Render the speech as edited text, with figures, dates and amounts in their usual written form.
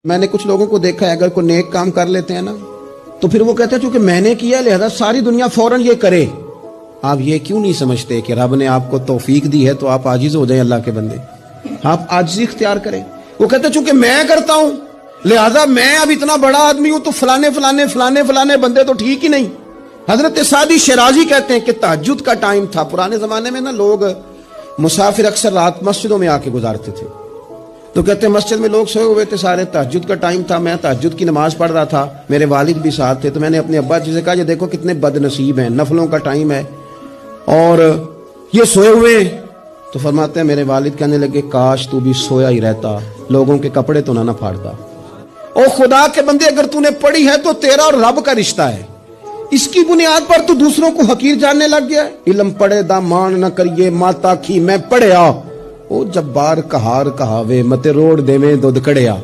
میں نے کچھ لوگوں کو دیکھا ہے اگر کوئی نیک کام کر لیتے ہیں نا تو پھر وہ کہتے ہیں چونکہ میں نے کیا لہذا ساری دنیا فوراً یہ کرے. آپ یہ کیوں نہیں سمجھتے کہ رب نے آپ کو توفیق دی ہے تو آپ عاجز ہو جائیں اللہ کے بندے, آپ عاجزی اختیار کریں. وہ کہتے ہیں چونکہ میں کرتا ہوں لہذا میں اب اتنا بڑا آدمی ہوں تو فلانے فلانے فلانے فلانے بندے تو ٹھیک ہی نہیں. حضرت سعدی شیرازی کہتے ہیں کہ تہجد کا ٹائم تھا پرانے زمانے میں نا, لوگ مسافر اکثر رات مسجدوں میں آ کے گزارتے تھے تو کہتے ہیں مسجد میں لوگ سوئے ہوئے تھے سارے, تہجد کا ٹائم تھا, میں تہجد کی نماز پڑھ رہا تھا, میرے والد بھی ساتھ تھے, تو میں نے اپنے ابا جی سے کہا یہ دیکھو کتنے بد نصیب ہیں, نفلوں کا ٹائم ہے اور یہ سوئے ہوئے ہیں. تو فرماتے ہیں میرے والد کہنے لگے کاش تو بھی سویا ہی رہتا, لوگوں کے کپڑے تو نہ پھاڑتا. او خدا کے بندے اگر تو نے پڑھی ہے تو تیرا اور رب کا رشتہ ہے, اس کی بنیاد پر تو دوسروں کو حقیر جاننے لگ گیا. علم پڑھے دا مان نہ کریے ماتا کی میں پڑھیا, او جبار کہار کہاوے متے روڑ دے میں دودھ کڑیا.